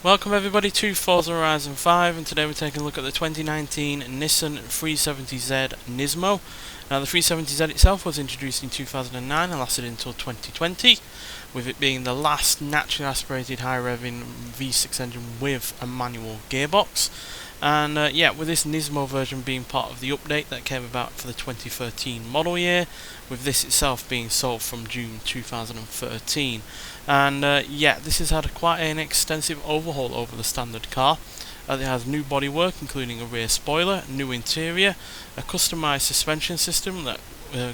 Welcome everybody to Forza Horizon 5, and today we're taking a look at the 2019 Nissan 370Z NISMO. Now the 370Z itself was introduced in 2009 and lasted until 2020, with it being the last naturally aspirated high-revving V6 engine with a manual gearbox. And with this NISMO version being part of the update that came about for the 2013 model year, with this itself being sold from June 2013. And this has had quite an extensive overhaul over the standard car. It has new bodywork, including a rear spoiler, new interior, a customised suspension system that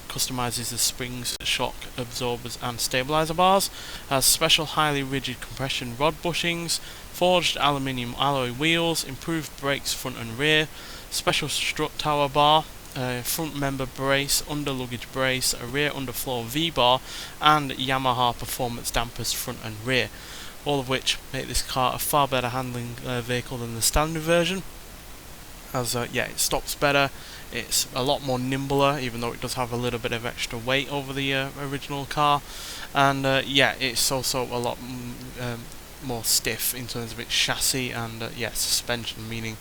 customises the springs, shock absorbers and stabiliser bars, has special highly rigid compression rod bushings, forged aluminium alloy wheels, improved brakes front and rear, special strut tower bar, front member brace, under luggage brace, a rear underfloor V-bar, and Yamaha performance dampers front and rear, all of which make this car a far better handling vehicle than the standard version. As it stops better, it's a lot more nimbler, even though it does have a little bit of extra weight over the original car, and it's also a lot more stiff in terms of its chassis and suspension, meaning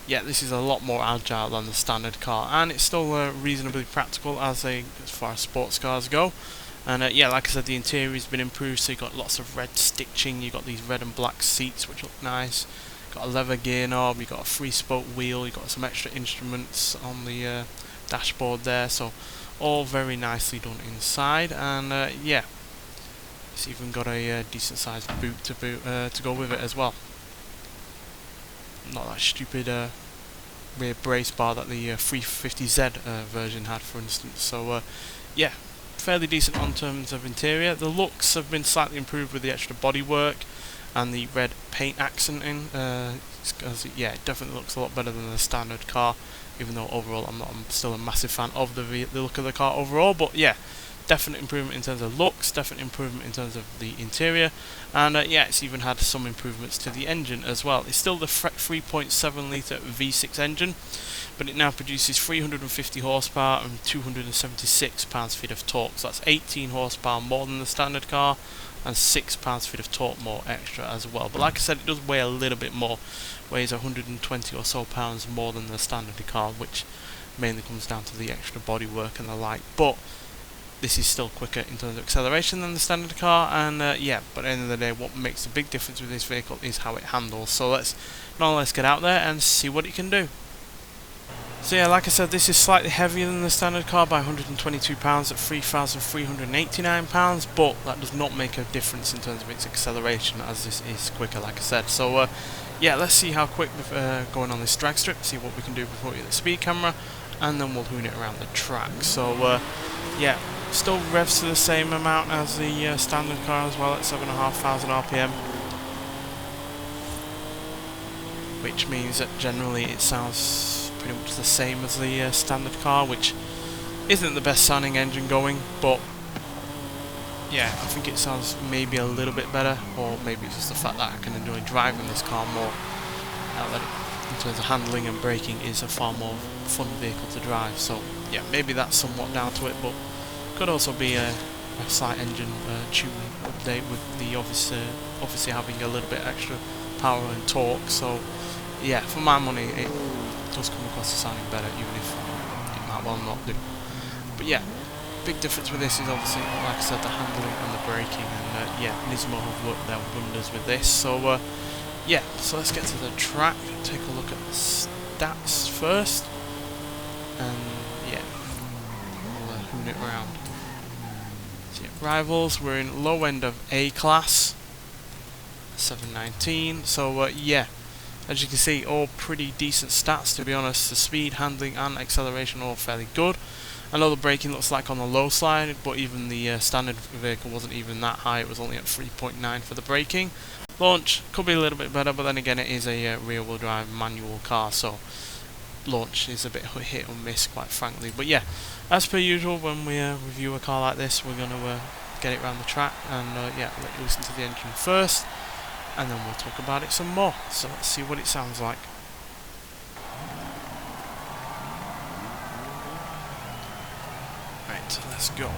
this is a lot more agile than the standard car, and it's still reasonably practical as far as sports cars go. And like I said, the interior has been improved, so you've got lots of red stitching, you've got these red and black seats which look nice, got a leather gear knob, you've got a 3-spoke wheel, you've got some extra instruments on the dashboard there, so all very nicely done inside. And it's even got a decent sized boot to go with it as well. Not that stupid rear brace bar that the 350Z version had, for instance. So fairly decent on terms of interior. The looks have been slightly improved with the extra bodywork and the red paint accenting. It definitely looks a lot better than the standard car, even though overall I'm still a massive fan of the look of the car overall. But definite improvement in terms of looks, definite improvement in terms of the interior, and it's even had some improvements to the engine as well. It's still the 3.7 litre V6 engine, but it now produces 350 horsepower and 276 pounds-feet of torque, so that's 18 horsepower more than the standard car and 6 pounds-feet of torque more extra as well. But like I said, it does weigh a little bit more, weighs 120 or so pounds more than the standard car, which mainly comes down to the extra bodywork and the like. But this is still quicker in terms of acceleration than the standard car, and but at the end of the day, what makes a big difference with this vehicle is how it handles. So let's get out there and see what it can do. So like I said, this is slightly heavier than the standard car by 122 pounds at 3,389 pounds, but that does not make a difference in terms of its acceleration, as this is quicker, like I said. So let's see how quick we're going on this drag strip, see what we can do before we get the speed camera, and then we'll hoon it around the track. So still revs to the same amount as the standard car as well, at 7,500 RPM, which means that generally it sounds pretty much the same as the standard car, which isn't the best sounding engine going, but I think it sounds maybe a little bit better, or maybe it's just the fact that I can enjoy driving this car more, now that it, in terms of handling and braking, is a far more fun vehicle to drive. So maybe that's somewhat down to it, but could also be a slight engine tuning update, with the obviously having a little bit extra power and torque. So for my money, it does come across as sounding better, even if it might well not do. But big difference with this is obviously, like I said, the handling and the braking, and Nismo have worked their wonders with this. So so let's get to the track, take a look at the stats first, and we'll hoon it around. So rivals, we're in low end of A class, 719. So as you can see, all pretty decent stats, to be honest. The speed, handling and acceleration are all fairly good. I know the braking looks like on the low side, but even the standard vehicle wasn't even that high. It was only at 3.9 for the braking. Launch could be a little bit better, but then again, it is a rear wheel drive manual car, so launch is a bit hit or miss, quite frankly. But as per usual, when we review a car like this, we're going to get it around the track and let you listen to the engine first, and then we'll talk about it some more. So let's see what it sounds like. Right, let's go.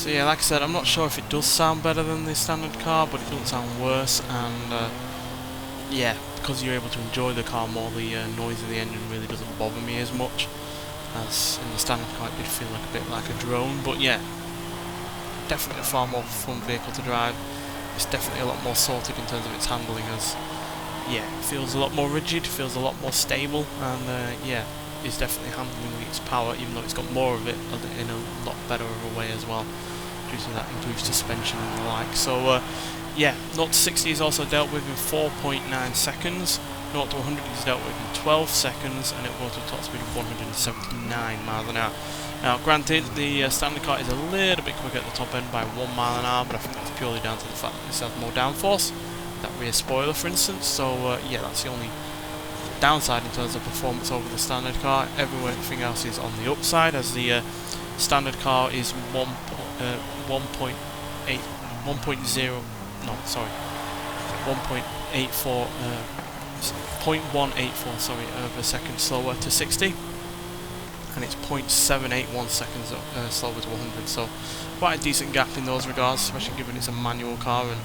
So yeah, like I said, I'm not sure if it does sound better than the standard car, but it doesn't sound worse, and yeah, because you're able to enjoy the car more, the noise of the engine really doesn't bother me as much as in the standard car. It did feel like a bit like a drone, but yeah, definitely a far more fun vehicle to drive. It's definitely a lot more sorted in terms of its handling, as yeah, it feels a lot more rigid, feels a lot more stable, and yeah, it's definitely handling its power, even though it's got more of it in a lot better of a way as well, due to that improved suspension and the like. So yeah, 0 to 60 is also dealt with in 4.9 seconds, 0 to 100 is dealt with in 12 seconds, and it will go to a top speed of 179 miles an hour. Now granted, the standard car is a little bit quicker at the top end by 1 mile an hour, but I think that's purely down to the fact that it has more downforce, that rear spoiler for instance, so yeah, that's the only downside in terms of performance over the standard car. Everything else is on the upside, as the standard car is 1.84 0.184 of a second slower to 60, and it's 0.781 seconds slower to 100, so quite a decent gap in those regards, especially given it's a manual car and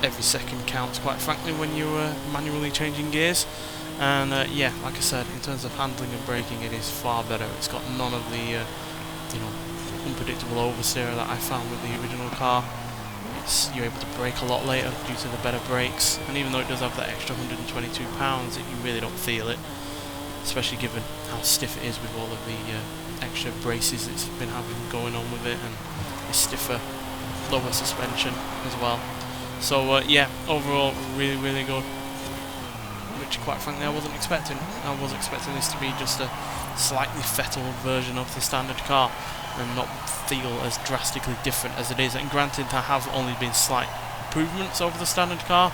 every second counts, quite frankly, when you're manually changing gears. And yeah, like I said, in terms of handling and braking, it is far better. It's got none of the you know, unpredictable oversteer that I found with the original car. You're able to brake a lot later due to the better brakes, and even though it does have that extra 122 pounds, you really don't feel it, especially given how stiff it is with all of the extra braces it's been having going on with it, and the stiffer, lower suspension as well. So yeah, overall really good, which quite frankly I wasn't expecting. I was expecting this to be just a slightly fettled version of the standard car and not feel as drastically different as it is. And granted, there have only been slight improvements over the standard car,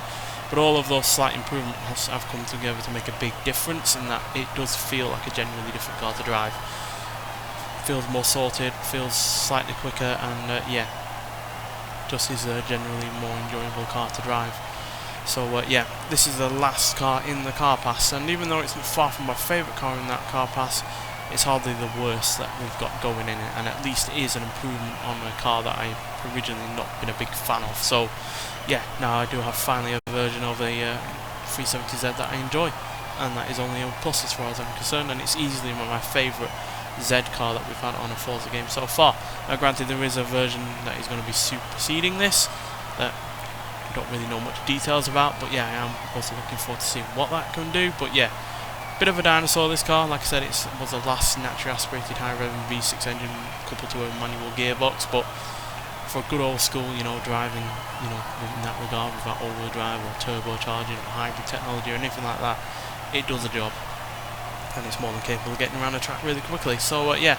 but all of those slight improvements have come together to make a big difference, in that it does feel like a genuinely different car to drive. Feels more sorted, feels slightly quicker, and yeah, just is a generally more enjoyable car to drive. So yeah, this is the last car in the car pass, and even though it's far from my favourite car in that car pass, it's hardly the worst that we've got going in it, and at least it is an improvement on a car that I've originally not been a big fan of. So yeah, now I do have finally a version of a 370Z that I enjoy, and that is only a plus as far as I'm concerned, and it's easily my favourite Z car that we've had on a Forza game so far. Now granted, there is a version that is going to be superseding this, that I don't really know much details about, but yeah, I am also looking forward to seeing what that can do. But yeah, bit of a dinosaur this car. Like I said, it was the last naturally aspirated high rev V6 engine coupled to a manual gearbox, but for a good old school, you know, driving, you know, in that regard, without all-wheel drive or turbocharging or hybrid technology or anything like that, it does a job, and it's more than capable of getting around the track really quickly. So yeah,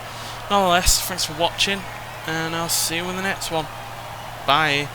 nonetheless, thanks for watching, and I'll see you in the next one. Bye.